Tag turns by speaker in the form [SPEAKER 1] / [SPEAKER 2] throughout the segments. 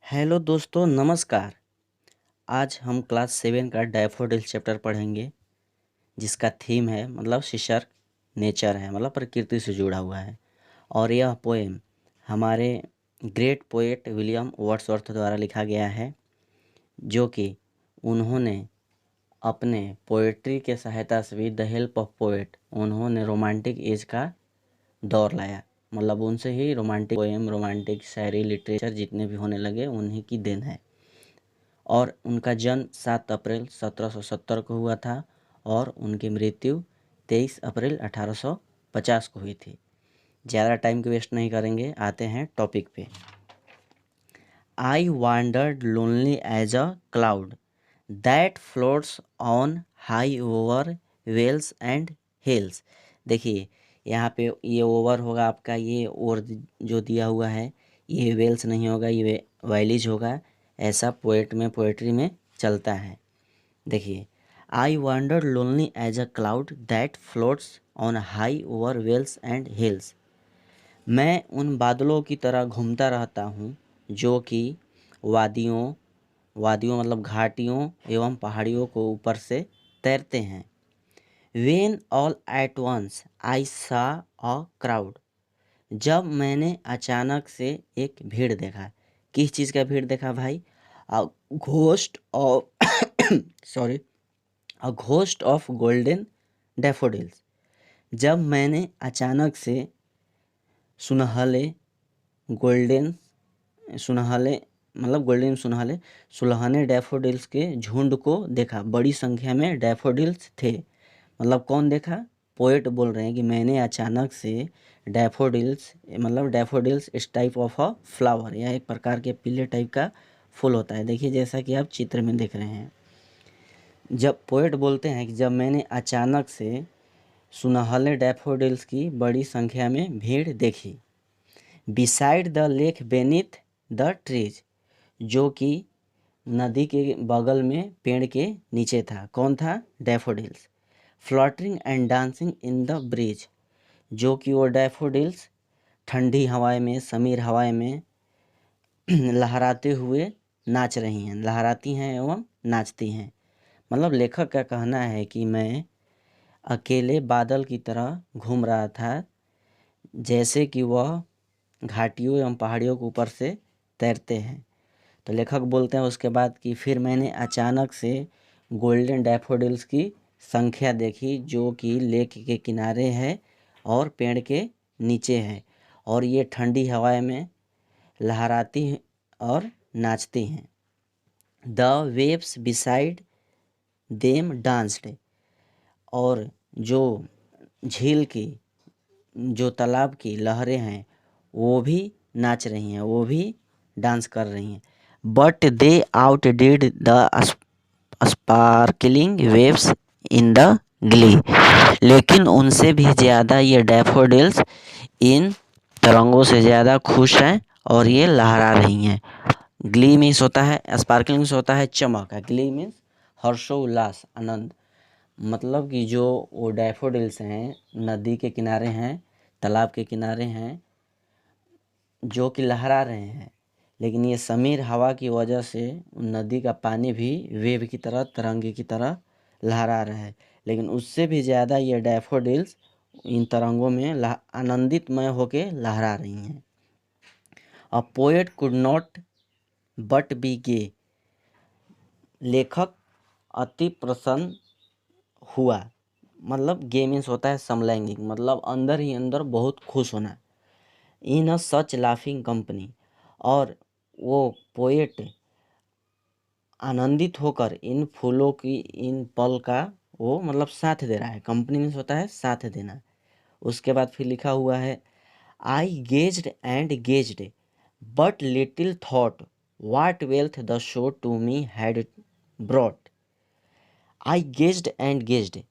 [SPEAKER 1] Hello दोस्तों, नमस्कार। आज हम क्लास 7 का डैफोडिल्स चैप्टर पढ़ेंगे, जिसका थीम है शीर्षक नेचर है, प्रकृति से जुड़ा हुआ है। और यह पोएम हमारे ग्रेट पोएट विलियम वर्ड्सवर्थ द्वारा लिखा गया है, जो कि उन्होंने अपने पोएट्री के सहायता से भी द हेल्प ऑफ पोएट उन्होंने रोमांटिक एज का दौर लाया। उनसे ही रोमांटिक पोएम, रोमांटिक शायरी, लिटरेचर जितने भी होने लगे उन्हीं की देन है। और उनका जन्म 7 अप्रैल 1770 को हुआ था और उनकी मृत्यु 23 अप्रैल 1850 को हुई थी। ज़्यादा टाइम को वेस्ट नहीं करेंगे, आते हैं टॉपिक पे। I wandered lonely as a cloud that floats on high over vales and hills. देखिए यहाँ पे ये ओवर होगा आपका, ये और जो दिया हुआ है ये वेल्स नहीं होगा, ये वैलीज होगा। ऐसा पोएट्री में चलता है। देखिए, I wonder lonely as a cloud that floats on high over vales and hills. मैं उन बादलों की तरह घूमता रहता हूँ जो कि वादियों वादियों घाटियों एवं पहाड़ियों को ऊपर से तैरते हैं। When all at once I saw a crowd, जब मैंने अचानक से एक भीड़ देखा। किस चीज़ का भीड़ देखा भाई? A ghost of sorry a ghost of golden daffodils. जब मैंने अचानक से सुनहले गोल्डन सुनहले गोल्डन सुलहने डैफोडिल्स के झुंड को देखा। बड़ी संख्या में डैफोडिल्स थे। कौन देखा? पोएट बोल रहे हैं कि मैंने अचानक से डैफोडिल्स इस टाइप ऑफ अ फ्लावर, यह एक प्रकार के पीले टाइप का फूल होता है। देखिए जैसा कि आप चित्र में देख रहे हैं। जब पोएट बोलते हैं कि जब मैंने अचानक से सुनहले डैफोडिल्स की बड़ी संख्या में भीड़ देखी। Beside the lake beneath the trees, जो कि नदी के बगल में पेड़ के नीचे था। कौन था? Daffodils. Fluttering and dancing in the breeze, जो कि वो डैफोडिल्स ठंडी हवाएं में, समीर हवाएं में लहराते हुए नाच रही हैं, लहराती हैं एवं नाचती हैं। लेखक का कहना है कि मैं अकेले बादल की तरह घूम रहा था, जैसे कि वह घाटियों एवं पहाड़ियों के ऊपर से तैरते हैं। तो लेखक बोलते हैं उसके बाद कि फिर मैंने अचानक से गोल्डन डैफोडिल्स की संख्या देखी, जो कि लेक के किनारे है और पेड़ के नीचे है, और ये ठंडी हवाएं में लहराती हैं और नाचती हैं। The waves beside them danced, और जो झील की, जो तालाब की लहरें हैं वो भी नाच रही हैं, वो भी डांस कर रही हैं। But they out did the sparkling waves in the Glee, लेकिन उनसे भी ज़्यादा ये डैफोडिल्स इन तरंगों से ज़्यादा खुश हैं और ये लहरा रही हैं। ग्ली मीन्स होता है, स्पार्कलिंग मीन्स होता है चमक, ग्ली मीन्स हर्षोल्लास, आनंद। कि जो वो डैफोडिल्स हैं नदी के किनारे हैं, तालाब के किनारे हैं, जो कि लहरा रहे हैं, लेकिन ये समीर हवा की वजह से नदी का पानी भी वेव की तरह, तरंगे की तरह लहरा रहा है। लेकिन उससे भी ज़्यादा ये डैफोडिल्स इन तरंगों में आनंदितमय होकर लहरा रही हैं। A poet could not but be gay, लेखक अति प्रसन्न हुआ। गे मीन्स होता है समलैंगिक, अंदर ही अंदर बहुत खुश होना। इन अ सच लाफिंग कंपनी, और वो पोएट आनंदित होकर इन फूलों की, इन पल का वो साथ दे रहा है। कंपनी मीन्स होता है साथ देना। उसके बाद फिर लिखा हुआ है, I gazed and gazed but little thought what wealth the show to me had brought. I gazed and gazed,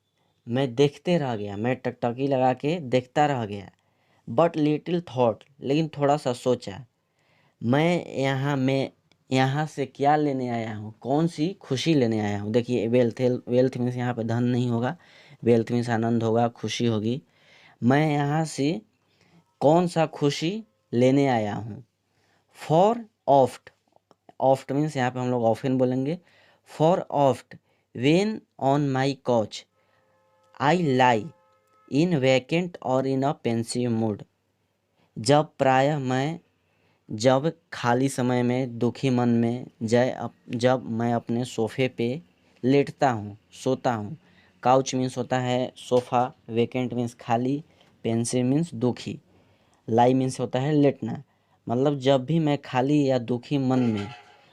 [SPEAKER 1] मैं देखते रह गया, मैं टकटकी लगा के देखता रह गया। बट लिटिल थॉट, लेकिन थोड़ा सा सोचा। मैं यहाँ से क्या लेने आया हूँ, कौन सी खुशी लेने आया हूँ। देखिए वेल्थ मीन्स यहाँ पे धन नहीं होगा, वेल्थ मीन्स आनंद होगा, खुशी होगी। मैं यहाँ से कौन सा खुशी लेने आया हूँ। फॉर ऑफ्ट ऑफ्ट मीन्स यहाँ पे हम लोग ऑफन बोलेंगे। For oft when on my couch I lie in vacant or in a pensive mood. जब खाली समय में दुखी मन में जब मैं अपने सोफ़े पे लेटता हूँ, सोता हूँ। काउच मीन्स होता है सोफ़ा, वेकेंट मीन्स खाली, पेंसिव मीन्स दुखी, लाई मीन्स होता है लेटना। मतलब जब भी मैं खाली या दुखी मन में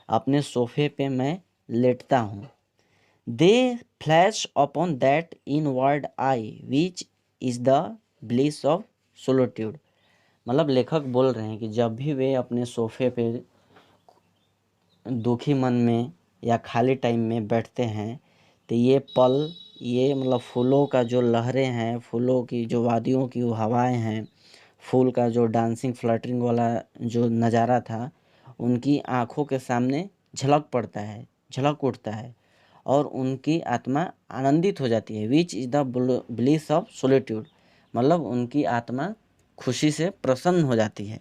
[SPEAKER 1] अपने सोफ़े पे मैं लेटता हूँ। दे flash upon that inward I which is the bliss of solitude. मतलब लेखक बोल रहे हैं कि जब भी वे अपने सोफ़े पे दुखी मन में या खाली टाइम में बैठते हैं तो ये पल, ये मतलब फूलों का जो लहरें हैं, फूलों की जो वादियों की वो हवाएं हैं, फूल का जो डांसिंग फ्लटरिंग वाला जो नज़ारा था, उनकी आँखों के सामने झलक पड़ता है, झलक उठता है और उनकी आत्मा आनंदित हो जाती है। Which is the bliss of solitude, मतलब उनकी आत्मा खुशी से प्रसन्न हो जाती है।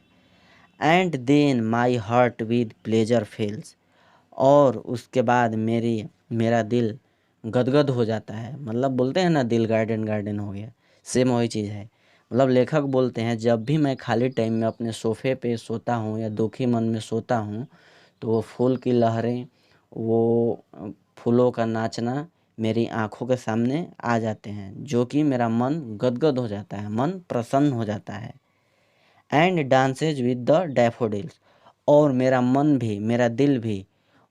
[SPEAKER 1] And then my heart with pleasure fills, और उसके बाद मेरा दिल गदगद हो जाता है। मतलब बोलते हैं ना दिल गार्डन गार्डन हो गया, सेम वही चीज़ है। मतलब लेखक बोलते हैं जब भी मैं खाली टाइम में अपने सोफ़े पे सोता हूँ या दुखी मन में सोता हूँ तो वो फूल की लहरें, वो फूलों का नाचना मेरी आँखों के सामने आ जाते हैं, जो कि मेरा मन गदगद हो जाता है, मन प्रसन्न हो जाता है। And dances with the daffodils, और मेरा मन भी, मेरा दिल भी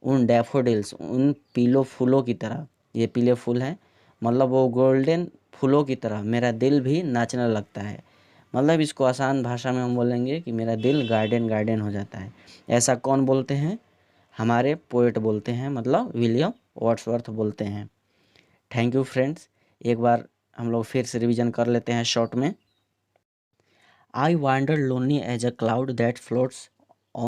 [SPEAKER 1] उन डैफोडिल्स, उन पीलो फूलों की तरह, ये पीले फूल हैं, मतलब वो गोल्डन फूलों की तरह मेरा दिल भी नाचने लगता है। मतलब इसको आसान भाषा में हम बोलेंगे कि मेरा दिल गार्डन गार्डन हो जाता है। ऐसा कौन बोलते हैं? हमारे पोएट बोलते हैं, मतलब विलियम वर्ड्सवर्थ बोलते हैं। Thank you friends. एक बार हम लोग फिर से रिवीजन कर लेते हैं शॉर्ट में। I wandered lonely as a cloud that floats